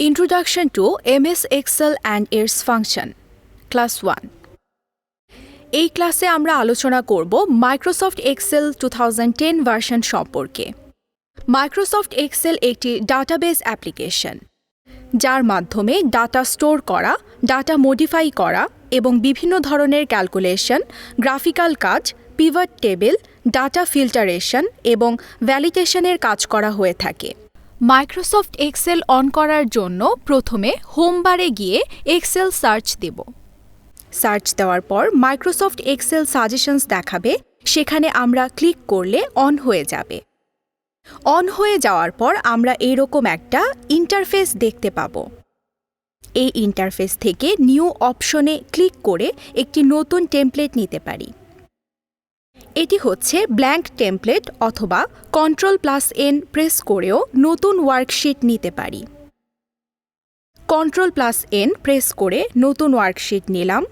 Introduction to MS Excel and its function Class 1 এই ক্লাসে আমরা আলোচনা করব মাইক্রোসফট এক্সেল 2010 ভার্সন সম্পর্কে। মাইক্রোসফট এক্সেল একটি ডাটাবেস অ্যাপ্লিকেশন যার মাধ্যমে ডাটা স্টোর করা, ডাটা মডিফাই করা এবং বিভিন্ন ধরনের ক্যালকুলেশন, গ্রাফিক্যাল কাজ, পিভট টেবিল, ডাটা ফিল্টারেশন এবং ভ্যালিডেশনের কাজ করা হয়ে থাকে। মাইক্রোসফট এক্সেল অন করার জন্য প্রথমে হোম বারে গিয়ে এক্সেল সার্চ দেব। সার্চ দেওয়ার পর মাইক্রোসফট এক্সেল সাজেশনস দেখাবে, সেখানে আমরা ক্লিক করলে অন হয়ে যাবে। অন হয়ে যাওয়ার পর আমরা এরকম একটা ইন্টারফেস দেখতে পাব। এই ইন্টারফেস থেকে নিউ অপশনে ক্লিক করে একটি নতুন টেমপ্লেট নিতে পারি। এটি হচ্ছে ব্ল্যাঙ্ক টেমপ্লেট অথবা Ctrl+N প্রেস করেও নতুন ওয়ার্কশিট নিতে পারি। Ctrl+N প্রেস করে নতুন ওয়ার্কশিট নিলাম,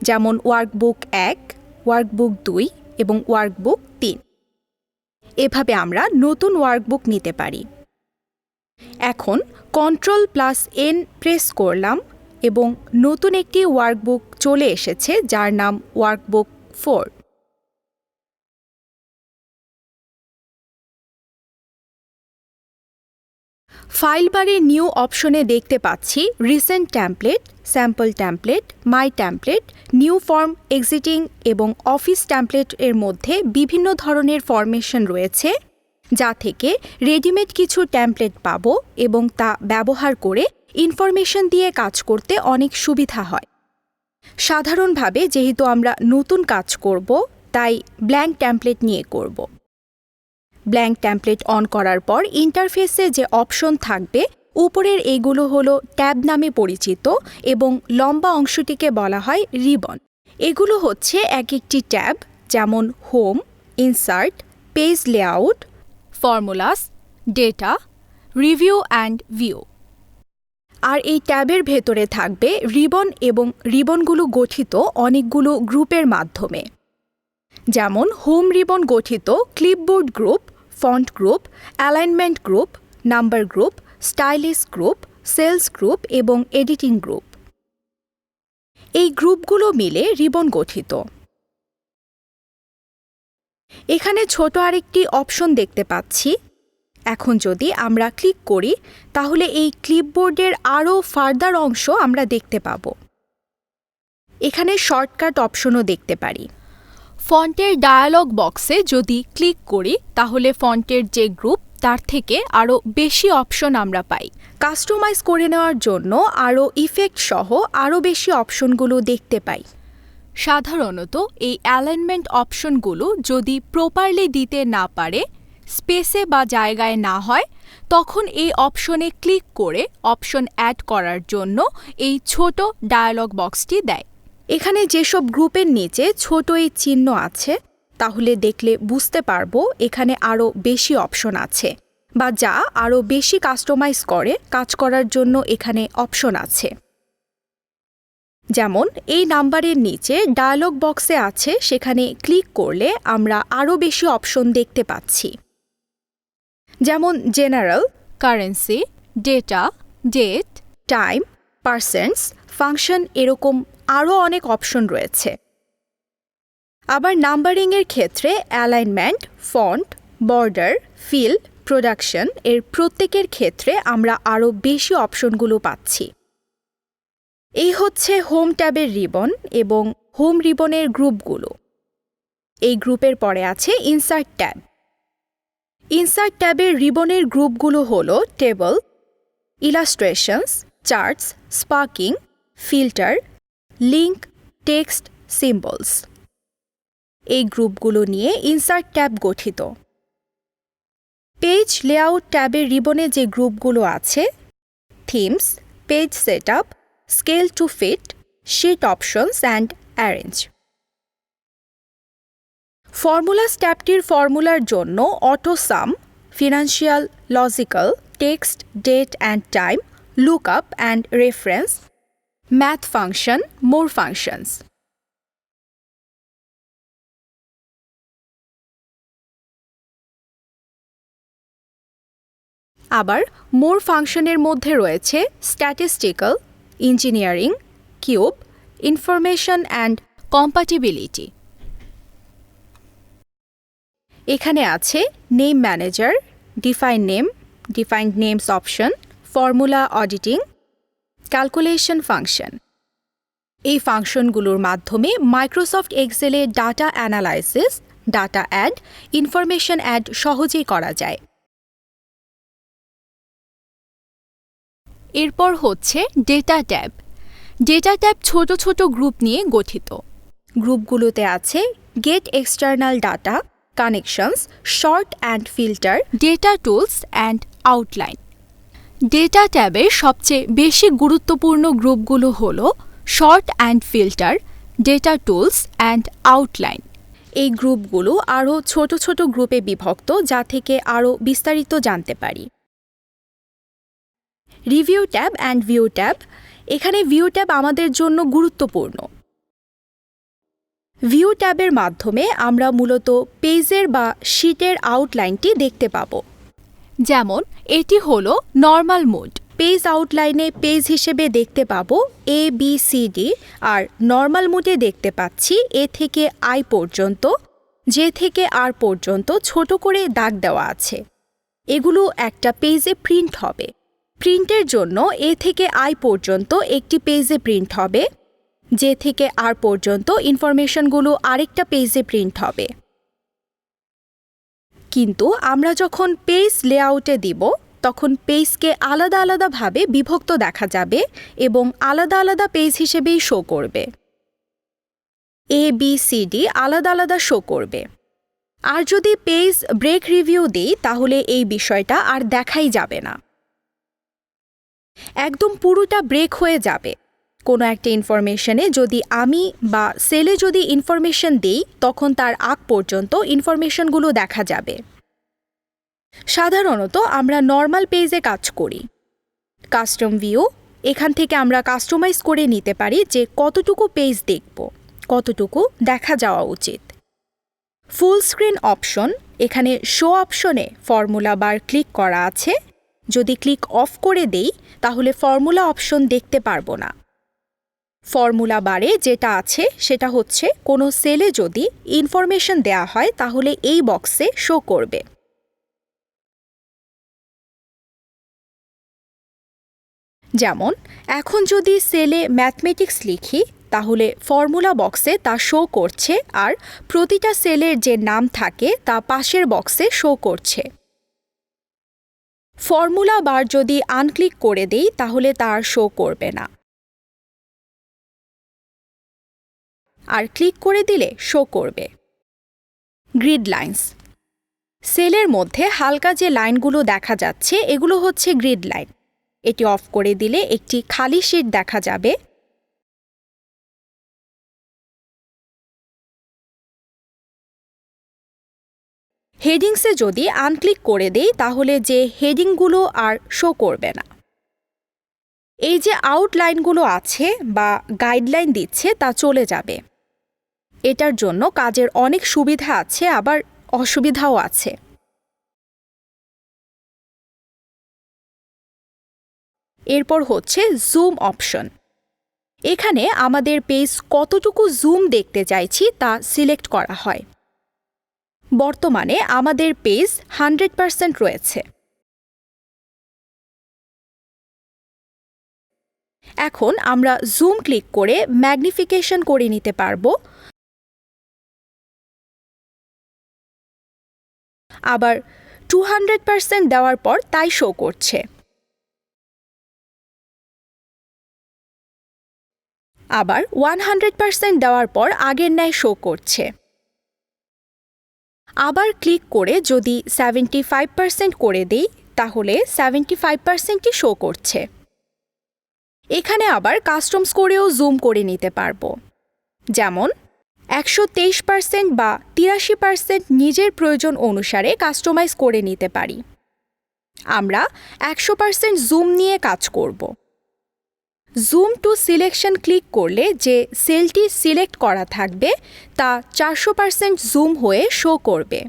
যেমন ওয়ার্কবুক 1, ওয়ার্কবুক 2 এবং ওয়ার্কবুক 3। এভাবে আমরা নতুন ওয়ার্কবুক নিতে পারি। এখন Ctrl+N প্রেস করলাম এবং নতুন একটি ওয়ার্কবুক চলে এসেছে যার নাম ওয়ার্কবুক 4। ফাইল বারে নিউ অপশনে দেখতে পাচ্ছি রিসেন্ট টেমপ্লেট, স্যাম্পল টেমপ্লেট, মাই টেমপ্লেট, নিউ ফর্ম, এক্সিটিং এবং অফিস টেমপ্লেট এর মধ্যে বিভিন্ন ধরনের ফরমেশন রয়েছে, যা থেকে রেডিমেড কিছু টেমপ্লেট পাবো এবং তা ব্যবহার করে ইনফরমেশন দিয়ে কাজ করতে অনেক সুবিধা হয়। সাধারণভাবে যেহেতু আমরা নতুন কাজ করব, তাই ব্ল্যাঙ্ক টেমপ্লেট নিয়ে করব। ব্ল্যাঙ্ক টেমপ্লেট অন করার পর ইন্টারফেসে যে অপশন থাকবে, উপরের এগুলো হলো ট্যাব নামে পরিচিত এবং লম্বা অংশটিকে বলা হয় রিবন। এগুলো হচ্ছে এক একটি ট্যাব, যেমন home, insert, page layout, formulas, data, review and view. আর এই ট্যাবের ভেতরে থাকবে রিবন এবং রিবনগুলো গঠিত অনেকগুলো গ্রুপের মাধ্যমে, যেমন হোম রিবন গঠিত clipboard group, font group, alignment group, number group, stylish group, cells group এবং এডিটিং গ্রুপ। এই গ্রুপগুলো মিলে রিবন গঠিত। এখানে ছোট আরেকটি অপশন দেখতে পাচ্ছি। এখন যদি আমরা ক্লিক করি, তাহলে এই ক্লিপবোর্ডের আরও ফার্দার অংশ আমরা দেখতে পাব। এখানে শর্টকাট অপশনও দেখতে পারি। ফন্টের ডায়ালগ বক্সে যদি ক্লিক করি, তাহলে ফন্টের যে গ্রুপ তার থেকে আরও বেশি অপশন আমরা পাই। কাস্টমাইজ করে নেওয়ার জন্য আরও ইফেক্ট সহ আরও বেশি অপশনগুলো দেখতে পাই। সাধারণত এই অ্যালাইনমেন্ট অপশনগুলো যদি প্রপারলি দিতে না পারে, স্পেসে বা জায়গায় না হয়, তখন এই অপশনে ক্লিক করে অপশন অ্যাড করার জন্য এই ছোট ডায়ালগ বক্সটি দেয়। এখানে যেসব গ্রুপের নিচে ছোট এই চিহ্ন আছে, তাহলে দেখলে বুঝতে পারবো এখানে আরও বেশি অপশন আছে, বা যা আরও বেশি কাস্টমাইজ করে কাজ করার জন্য এখানে অপশন আছে। যেমন এই নাম্বারের নিচে ডায়ালগ বক্সে আছে, সেখানে ক্লিক করলে আমরা আরও বেশি অপশন দেখতে পাচ্ছি, যেমন general, currency, data, date, time, percents, function, এরকম আরও অনেক অপশন রয়েছে। আবার নাম্বারিংয়ের ক্ষেত্রে alignment, font, border, fill, protection এর প্রত্যেকের ক্ষেত্রে আমরা আরও বেশি অপশনগুলো পাচ্ছি। এই হচ্ছে হোম ট্যাবের রিবন এবং হোম রিবনের গ্রুপগুলো। এই গ্রুপের পরে আছে ইনসার্ট ট্যাব। ইনসার্ট ট্যাবের রিবনের গ্রুপগুলো হলো table, illustrations, charts, sparking, filter, link, text, symbols. এই গ্রুপগুলো নিয়ে ইনসার্ট ট্যাব গঠিত। পেজ লেআউট ট্যাবের রিবনে যে গ্রুপগুলো আছে, themes, page setup, scale to fit, sheet options and arrange. Formulas ট্যাবটির ফর্মুলার জন্য auto sum, financial, logical, text, date and time, lookup and reference, math function, more functions. আবার মোর ফাংশনের মধ্যে রয়েছে statistical, engineering, cube, information and compatibility. এখানে আছে name manager, defined names option, formula auditing, calculation function. এই ফাংশনগুলোর মাধ্যমে Microsoft এক্সেলে data analysis, data add, information add সহজেই করা যায়। এরপর হচ্ছে ডেটা ট্যাব। ডেটা ট্যাব ছোট ছোট গ্রুপ নিয়ে গঠিত। গ্রুপগুলোতে আছে get external data, connections, sort and filter, data tools and outline. Data ট্যাবের সবচেয়ে বেশি গুরুত্বপূর্ণ গ্রুপগুলো হল sort and filter, data tools and outline. এই গ্রুপগুলো আরও ছোট ছোট গ্রুপে বিভক্ত, যা থেকে আরও বিস্তারিত জানতে পারি। Review tab and view tab. এখানে ভিউ ট্যাব আমাদের জন্য গুরুত্বপূর্ণ। ভিউ ট্যাবের মাধ্যমে আমরা মূলত পেজের বা শীটের আউটলাইনটি দেখতে পাব। যেমন এটি হলো নর্মাল মোড। পেজ আউটলাইনে পেজ হিসেবে দেখতে পাব ABCD, আর নর্মাল মোডে দেখতে পাচ্ছি A থেকে I পর্যন্ত, J থেকে R পর্যন্ত ছোট করে দাগ দেওয়া আছে। এগুলো একটা পেজে প্রিন্ট হবে। প্রিন্টের জন্য A থেকে I পর্যন্ত একটি পেজে প্রিন্ট হবে, J থেকে R পর্যন্ত ইনফরমেশনগুলো আরেকটা পেজে প্রিন্ট হবে। কিন্তু আমরা যখন পেজ লেআউটে দিব, তখন পেজকে আলাদা আলাদাভাবে বিভক্ত দেখা যাবে এবং আলাদা আলাদা পেজ হিসেবেই শো করবে। ABCD আলাদা আলাদা শো করবে। আর যদি পেজ ব্রেক রিভিউ দিই, তাহলে এই বিষয়টা আর দেখাই যাবে না। একদম পুরোটা ব্রেক হয়ে যাবে। কোনো একটা ইনফরমেশনে যদি আমি বা সেলে যদি ইনফরমেশন দিই, তখন তার আগ পর্যন্ত ইনফরমেশনগুলো দেখা যাবে। সাধারণত আমরা নর্মাল পেজে কাজ করি। কাস্টম ভিউ, এখান থেকে আমরা কাস্টমাইজ করে নিতে পারি যে কতটুকু পেজ দেখব, কতটুকু দেখা যাওয়া উচিত। ফুল স্ক্রিন অপশন, এখানে শো অপশনে ফর্মুলা বার ক্লিক করা আছে। যদি ক্লিক অফ করে দেই, তাহলে ফর্মুলা অপশন দেখতে পারবো না। ফর্মুলা বারে যেটা আছে সেটা হচ্ছে কোনো সেলে যদি ইনফরমেশন দেয়া হয়, তাহলে এই বক্সে শো করবে। যেমন এখন যদি সেলে ম্যাথমেটিক্স লিখি, তাহলে ফর্মুলা বক্সে তা শো করছে, আর প্রতিটা সেলের যে নাম থাকে তা পাশের বক্সে শো করছে। ফর্মুলা বার যদি আনক্লিক করে দেই, তাহলে তা আর শো করবে না, আর ক্লিক করে দিলে শো করবে। গ্রিড লাইনস, সেলের মধ্যে হালকা যে লাইনগুলো দেখা যাচ্ছে, এগুলো হচ্ছে গ্রিড লাইন। এটি অফ করে দিলে একটি খালি শীট দেখা যাবে। হেডিংসে যদি আনক্লিক করে দেই, তাহলে যে হেডিংগুলো আর শো করবে না। এই যে আউটলাইনগুলো আছে বা গাইডলাইন দিচ্ছে, তা চলে যাবে। এটার জন্য কাজের অনেক সুবিধা আছে, আবার অসুবিধাও আছে। এরপর হচ্ছে জুম অপশন। এখানে আমাদের পেজ কতটুকু জুম দেখতে চাইছি তা সিলেক্ট করা হয়। বর্তমানে আমাদের পেজ 100% রয়েছে। এখন আমরা জুম ক্লিক করে ম্যাগনিফিকেশন করে নিতে পারবো। আবার 200% দেওয়ার পর তাই শো করছে। আবার 100% দেওয়ার পর আগের ন্যায় শো করছে। আবার ক্লিক করে যদি 75% করে দেই, তাহলে 75%ই শো করছে। এখানে আবার কাস্টমস করেও জুম করে নিতে পারবো। যেমন 123% বা 83% নিজের প্রয়োজন অনুসারে কাস্টমাইজ করে নিতে পারি। আমরা 100% জুম নিয়ে কাজ করব। জুম টু সিলেকশন ক্লিক করলে যে সেলটি সিলেক্ট করা থাকবে, তা 400% জুম হয়ে শো করবে।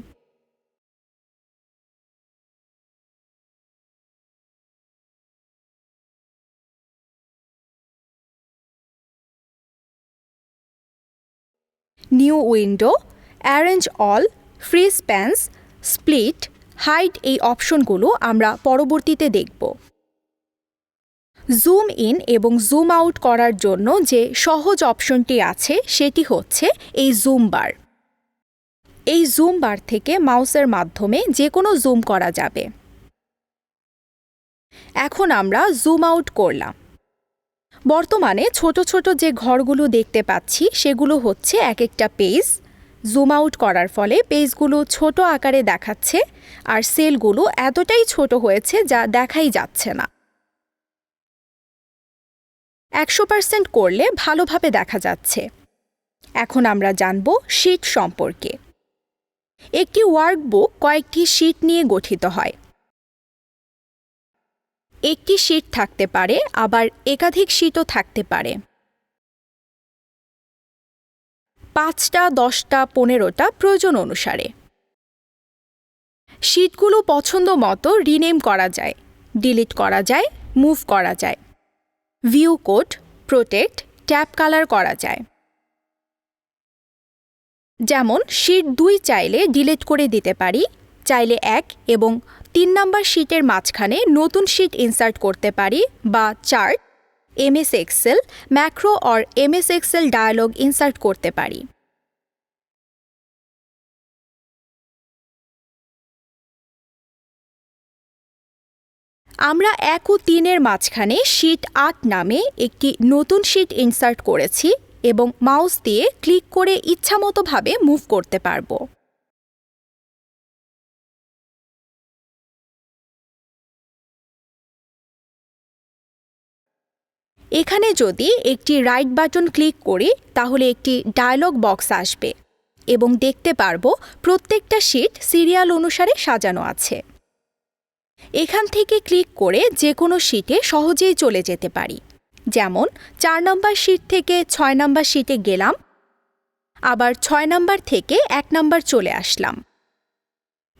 New window, arrange all, freeze panes, split, hide এই অপশনগুলো আমরা পরবর্তীতে দেখব। জুম ইন এবং জুম আউট করার জন্য যে সহজ অপশনটি আছে সেটি হচ্ছে এই জুম বার। এই জুম বার থেকে মাউসের মাধ্যমে যে কোনো জুম করা যাবে। এখন আমরা জুম আউট করলাম। বর্তমানে ছোট ছোট যে ঘরগুলো দেখতে পাচ্ছি সেগুলো হচ্ছে এক একটা পেজ। জুম আউট করার ফলে পেজগুলো ছোট আকারে দেখাচ্ছে আর সেলগুলো এতটাই ছোট হয়েছে যা দেখাই যাচ্ছে না। 100% করলে ভালোভাবে দেখা যাচ্ছে। এখন আমরা জানব শীট সম্পর্কে। একটি ওয়ার্কবুক কয়েকটি শীট নিয়ে গঠিত হয়। একটি শীট থাকতে পারে, আবার একাধিক শীটও থাকতে পারে। 5টা, 10টা, 15টা প্রয়োজন অনুসারে। শীটগুলো পছন্দ মতো রিনেম করা যায়, ডিলিট করা যায়, মুভ করা যায়। View code, protect, tab colour করা যায়। যেমন শীট 2 চাইলে ডিলিট করে দিতে পারি, চাইলে 1 এবং 3 নম্বর শীটের মাঝখানে নতুন শীট ইনসার্ট করতে পারি, বা chart, MS Excel, macro or MS Excel dialog insert করতে পারি। আমরা 1 ও 3-এর মাঝখানে শীট 8 নামে একটি নতুন শীট ইনসার্ট করেছি এবং মাউস দিয়ে ক্লিক করে ইচ্ছামতোভাবে মুভ করতে পারব। এখানে যদি একটি রাইট বাটন ক্লিক করি তাহলে একটি ডায়লগ বক্স আসবে এবং দেখতে পারব প্রত্যেকটা শীট সিরিয়াল অনুসারে সাজানো আছে। এখান থেকে ক্লিক করে যে কোনো শীটে সহজেই চলে যেতে পারি। যেমন 4 নম্বর শীট থেকে 6 নম্বর শীটে গেলাম, আবার 6 নম্বর থেকে 1 নম্বর চলে আসলাম।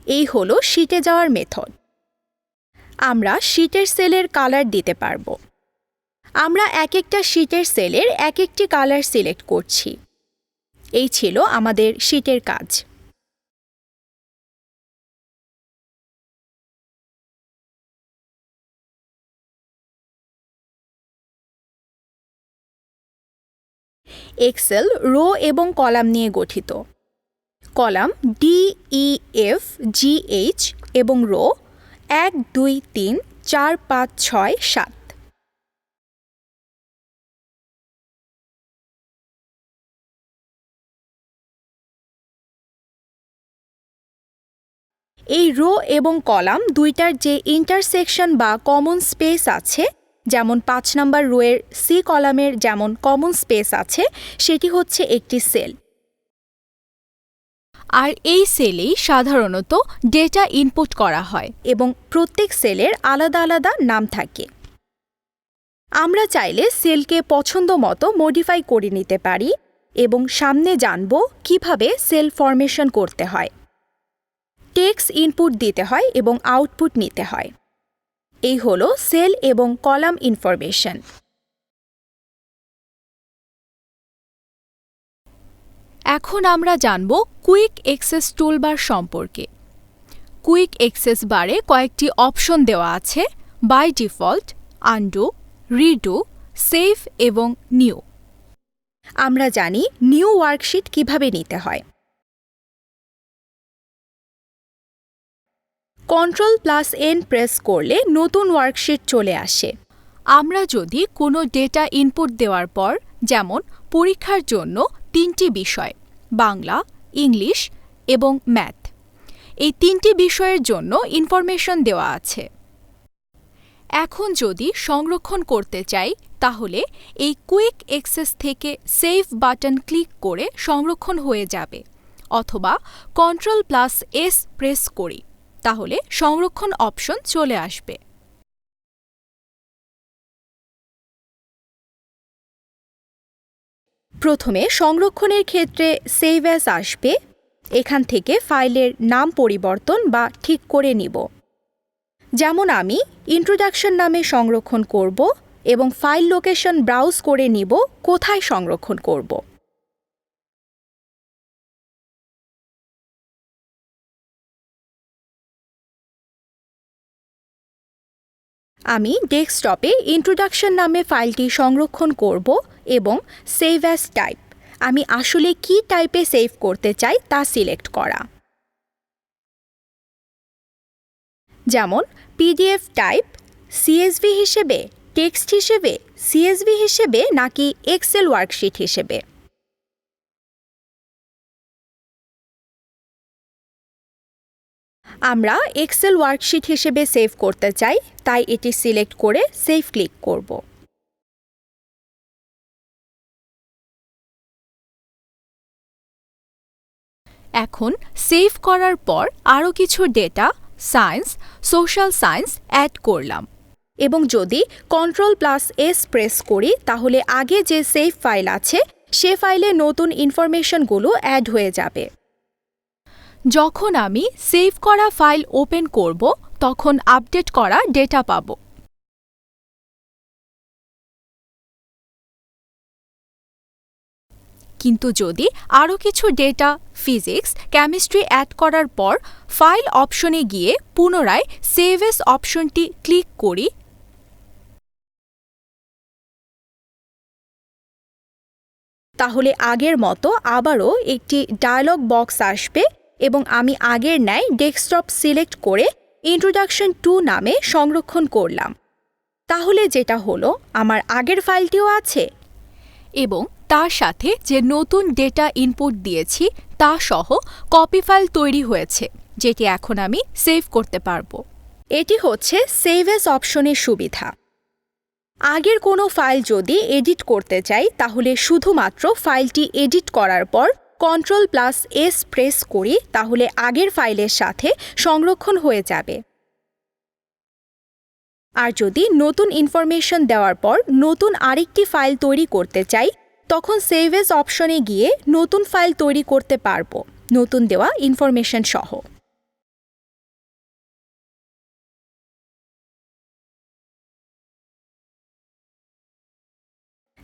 এই হলো শীটে যাওয়ার মেথড। আমরা শীটের সেলের কালার দিতে পারব। আমরা এক একটা শীটের সেলের এক একটি কালার সিলেক্ট করছি। এই ছিল আমাদের শীটের কাজ। এক্সেল রো এবং কলাম নিয়ে গঠিত। কলাম DEF GH এবং রো 1 2 3 4 5 6 7। এই রো এবং কলাম দুইটার যে ইন্টারসেকশন বা কমন স্পেস আছে, যেমন 5 নম্বর রোয়ের সি কলামের যেমন কমন স্পেস আছে, সেটি হচ্ছে একটি সেল। আর এই সেলেই সাধারণত ডেটা ইনপুট করা হয় এবং প্রত্যেক সেলের আলাদা আলাদা নাম থাকে। আমরা চাইলে সেলকে পছন্দ মতো মডিফাই করে নিতে পারি এবং সামনে জানব কিভাবে সেল ফরমেশন করতে হয়। টেক্সট ইনপুট দিতে হয় এবং আউটপুট নিতে হয়। এই হলো সেল এবং কলাম ইনফরমেশন। এখন আমরা জানব কুইক অ্যাক্সেস টুলবার সম্পর্কে। কুইক অ্যাক্সেস বারে কয়েকটি অপশন দেওয়া আছে: by default, undo, redo, save এবং নিউ। আমরা জানি নিউ ওয়ার্কশিট কিভাবে নিতে হয়। Ctrl+N প্রেস করলে নতুন ওয়ার্কশিট চলে আসে। আমরা যদি কোনো ডেটা ইনপুট দেওয়ার পর, যেমন পরীক্ষার জন্য 3টি বিষয়, বাংলা, ইংলিশ এবং ম্যাথ, এই 3টি বিষয়ের জন্য ইনফরমেশন দেওয়া আছে। এখন যদি সংরক্ষণ করতে চাই তাহলে এই কুইক অ্যাক্সেস থেকে সেভ বাটন ক্লিক করে সংরক্ষণ হয়ে যাবে, অথবা Ctrl+S প্রেস করি, তাহলে সংরক্ষণ অপশন চলে আসবে। প্রথমে সংরক্ষণের ক্ষেত্রে সেভ অ্যাজ আসবে। এখান থেকে ফাইলের নাম পরিবর্তন বা ঠিক করে নিব। যেমন আমি ইন্ট্রোডাকশন নামে সংরক্ষণ করব এবং ফাইল লোকেশন ব্রাউজ করে নিব কোথায় সংরক্ষণ করব। আমি ডেস্কটপে ইন্ট্রোডাকশন নামে ফাইলটি সংরক্ষণ করব এবং সেভ অ্যাজ টাইপ, আমি আসলে কি টাইপে সেভ করতে চাই তা সিলেক্ট করা। যেমন পিডিএফ টাইপ, সিএসভি হিসেবে, টেক্সট হিসেবে, সিএসভি হিসেবে নাকি এক্সেল ওয়ার্কশিট হিসেবে। আমরা এক্সেল ওয়ার্কশিট হিসেবে সেভ করতে চাই, তাই এটি সিলেক্ট করে সেভ ক্লিক করব। এখন সেভ করার পর আরও কিছু data, science, social science add করলাম এবং যদি Ctrl+S প্রেস করি তাহলে আগে যে সেভ ফাইল আছে সে ফাইলে নতুন ইনফরমেশনগুলো অ্যাড হয়ে যাবে। যখন আমি সেভ করা ফাইল ওপেন করব তখন আপডেট করা ডেটা পাব। কিন্তু যদি আরও কিছু ডেটা, ফিজিক্স, কেমিস্ট্রি অ্যাড করার পর ফাইল অপশনে গিয়ে পুনরায় সেভ এস অপশনটি ক্লিক করি, তাহলে আগের মতো আবারও একটি ডায়লগ বক্স আসবে এবং আমি আগের ন্যায় ডেস্কটপ সিলেক্ট করে ইন্ট্রোডাকশন 2 নামে সংরক্ষণ করলাম। তাহলে যেটা হলো, আমার আগের ফাইলটিও আছে এবং তার সাথে যে নতুন ডেটা ইনপুট দিয়েছি তা সহ কপি ফাইল তৈরি হয়েছে, যেটি এখন আমি সেভ করতে পারব। এটি হচ্ছে সেভ এস অপশনের সুবিধা। আগের কোনো ফাইল যদি এডিট করতে চাই তাহলে শুধুমাত্র ফাইলটি এডিট করার পর Ctrl+S প্রেস করি, তাহলে আগের ফাইলের সাথে সংরক্ষণ হয়ে যাবে। আর যদি নতুন ইনফরমেশন দেওয়ার পর নতুন আরেকটি ফাইল তৈরি করতে চাই তখন সেভ এস অপশনে গিয়ে নতুন ফাইল তৈরি করতে পারব, নতুন দেওয়া ইনফরমেশন সহ।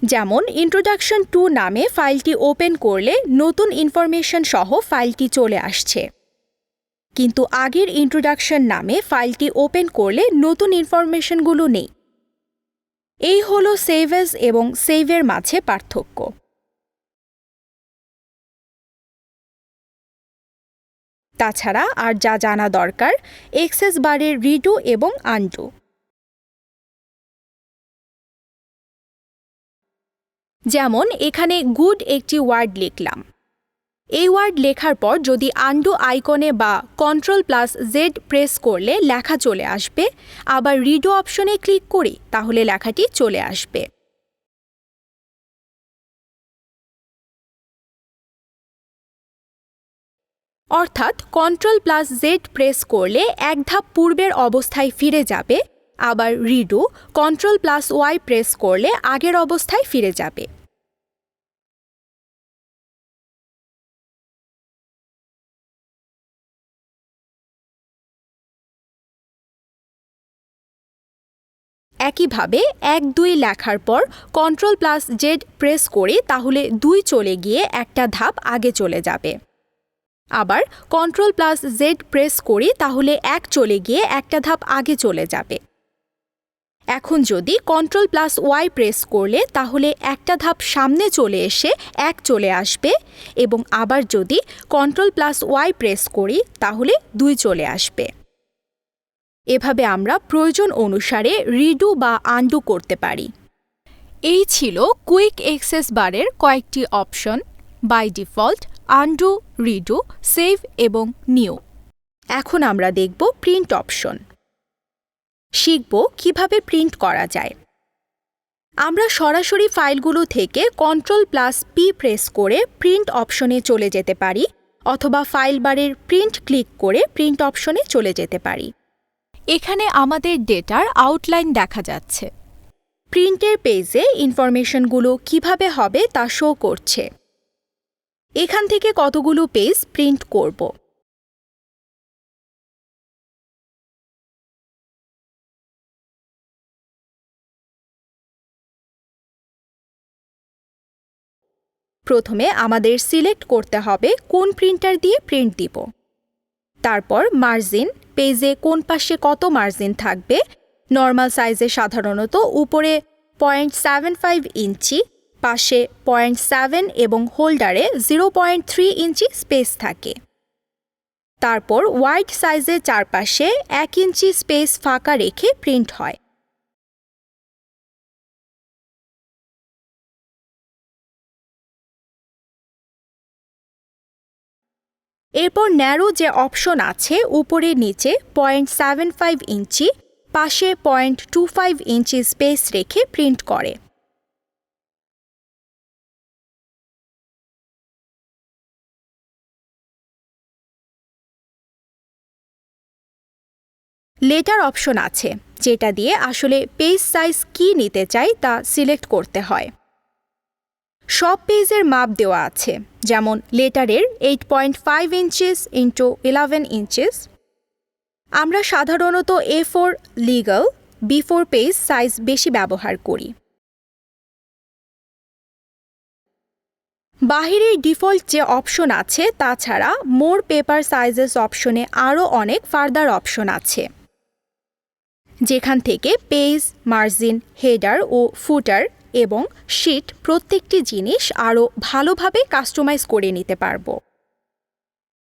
যেমন ইন্ট্রোডাকশন 2 নামে ফাইলটি ওপেন করলে নতুন ইনফরমেশন সহ ফাইলটি চলে আসছে, কিন্তু আগের ইন্ট্রোডাকশন নামে ফাইলটি ওপেন করলে নতুন ইনফরমেশনগুলো নেই। এই হলো সেভ এস এবং সেভের মাঝে পার্থক্য। তাছাড়া আর যা জানা দরকার, এক্সেস বারের রিডু এবং আনডু। যেমন এখানে গুড একটি ওয়ার্ড লিখলাম, এই ওয়ার্ড লেখার পর যদি আনডু আইকনে বা Ctrl+Z প্রেস করলে লেখা চলে আসবে, আবার রিডু অপশনে ক্লিক করি তাহলে লেখাটি চলে আসবে। অর্থাৎ Ctrl+Z প্রেস করলে এক ধাপ পূর্বের অবস্থায় ফিরে যাবে, আবার রিডু Ctrl+Y প্রেস করলে আগের অবস্থায় ফিরে যাবে। একইভাবে 1, 2 লেখার পর Ctrl+Z প্রেস করি তাহলে 2 চলে গিয়ে একটা ধাপ আগে চলে যাবে। আবার Ctrl+Z প্রেস করি তাহলে 1 চলে গিয়ে একটা ধাপ আগে চলে যাবে। এখন যদি Ctrl+Y প্রেস করলে তাহলে একটা ধাপ সামনে চলে এসে 1 চলে আসবে এবং আবার যদি Ctrl+Y প্রেস করি তাহলে 2 চলে আসবে। এভাবে আমরা প্রয়োজন অনুসারে রিডু বা আনডু করতে পারি। এই ছিল কুইক অ্যাক্সেস বারের কয়েকটি option, by default, undo, redo, save এবং নিউ। এখন আমরা দেখব প্রিন্ট অপশন। শিখব কিভাবে প্রিন্ট করা যায়। আমরা সরাসরি ফাইলগুলো থেকে Ctrl+P প্রেস করে প্রিন্ট অপশনে চলে যেতে পারি অথবা ফাইল বারের প্রিন্ট ক্লিক করে প্রিন্ট অপশনে চলে যেতে পারি। এখানে আমাদের ডেটার আউটলাইন দেখা যাচ্ছে। প্রিন্টের পেজে ইনফরমেশনগুলো কিভাবে হবে তা শো করছে। এখান থেকে কতগুলো পেজ প্রিন্ট করব। প্রথমে আমাদের সিলেক্ট করতে হবে কোন প্রিন্টার দিয়ে প্রিন্ট দিব। তারপর মার্জিন, পেজে কোন পাশে কত মার্জিন থাকবে, নর্মাল সাইজে সাধারণত উপরে 0.75 ইঞ্চি, পাশে 0.7 এবং হোল্ডারে 0.3 ইঞ্চি স্পেস থাকে। তারপর ওয়াইড সাইজের চারপাশে 1 ইঞ্চি স্পেস ফাঁকা রেখে প্রিন্ট হয়। এরপর ন্যারো যে অপশন আছে উপরে নিচে 0.75 ইঞ্চি, পাশে 0.25 ইঞ্চি স্পেস রেখে প্রিন্ট করে। লেটার অপশন আছে, যেটা দিয়ে আসলে পেজ সাইজ কি নিতে চাই তা সিলেক্ট করতে হয়। সব পেজের মাপ দেওয়া আছে, যেমন লেটারের 8.5 ইঞ্চিস ইন্টু 11 ইঞ্চিস। আমরা সাধারণত A4 legal B4 page size বেশি ব্যবহার করি। বাহিরের ডিফল্ট যে অপশন আছে তাছাড়া মোর পেপার সাইজেস অপশনে আরও অনেক ফার্দার অপশন আছে, যেখান থেকে পেজ, মার্জিন, হেডার ও ফুটার এবং শিট প্রত্যেকটি জিনিস আরও ভালোভাবে কাস্টমাইজ করে নিতে পারব।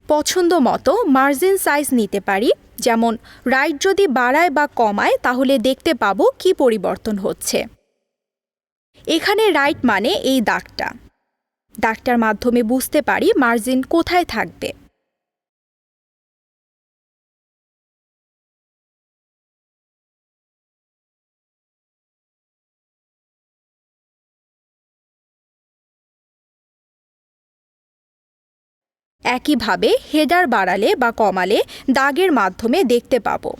পছন্দ মতো মার্জিন সাইজ নিতে পারি, যেমন রাইট যদি বাড়ায় বা কমায় তাহলে দেখতে পাবো কি পরিবর্তন হচ্ছে। এখানে রাইট মানে এই দাগটার মাধ্যমে বুঝতে পারি মার্জিন কোথায় থাকবে। একইভাবে হেডার বাড়ালে বা কমালে দাগের মাধ্যমে দেখতে পাবো।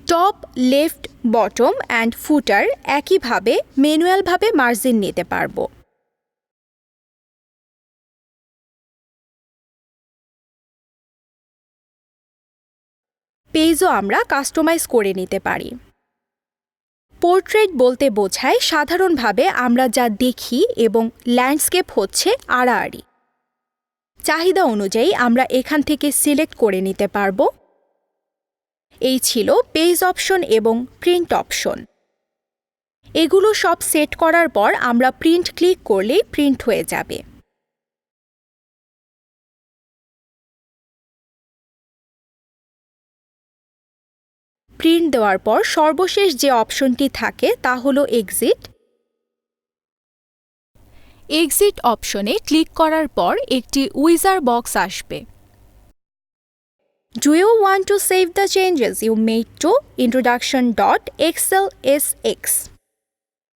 টপ, লেফট, বটম অ্যান্ড ফুটার একইভাবে ম্যানুয়ালভাবে মার্জিন নিতে পারবো। পেজও আমরা কাস্টমাইজ করে নিতে পারি। পোর্ট্রেট বলতে বোঝায় সাধারণভাবে আমরা যা দেখি এবং ল্যান্ডস্কেপ হচ্ছে আড়াআড়ি। চাহিদা অনুযায়ী আমরা এখান থেকে সিলেক্ট করে নিতে পারব। এই ছিল পেজ অপশন এবং প্রিন্ট অপশন। এগুলো সব সেট করার পর আমরা প্রিন্ট ক্লিক করলেই প্রিন্ট হয়ে যাবে। প্রিন্ট দেওয়ার পর সর্বশেষ যে অপশনটি থাকে তা হলো এক্সিট। এক্সিট অপশনে ক্লিক করার পর একটি উইজার বক্স আসবে। Do you want to save the changes you made to introduction.xlsx?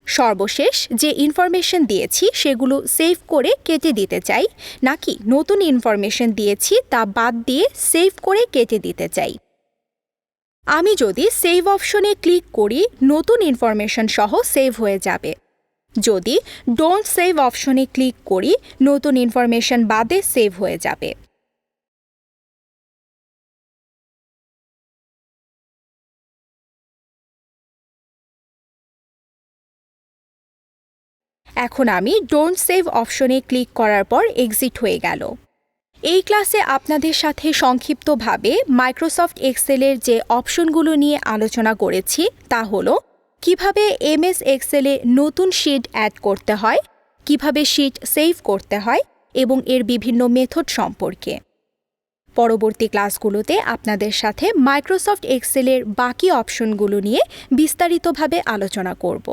সর্বশেষ যে ইনফরমেশন দিয়েছি সেগুলো সেভ করে কেটে দিতে চাই, নাকি নতুন ইনফরমেশন দিয়েছি তা বাদ দিয়ে সেভ করে কেটে দিতে চাই। আমি যদি সেভ অপশনে ক্লিক করি নতুন ইনফরমেশন সহ সেভ হয়ে যাবে। যদি ডোন্ট সেভ অপশনে ক্লিক করি নতুন ইনফরমেশন বাদে সেভ হয়ে যাবে। এখন আমি ডোন্ট সেভ অপশনে ক্লিক করার পর এক্সিট হয়ে গেল। এই ক্লাসে আপনাদের সাথে সংক্ষিপ্তভাবে মাইক্রোসফট এক্সেলের যে অপশনগুলো নিয়ে আলোচনা করেছি তা হলো কিভাবে এমএস এক্সেলে নতুন শিট অ্যাড করতে হয়, কিভাবে শিট সেভ করতে হয় এবং এর বিভিন্ন মেথড সম্পর্কে। পরবর্তী ক্লাসগুলোতে আপনাদের সাথে মাইক্রোসফট এক্সেলের বাকি অপশনগুলো নিয়ে বিস্তারিতভাবে আলোচনা করব।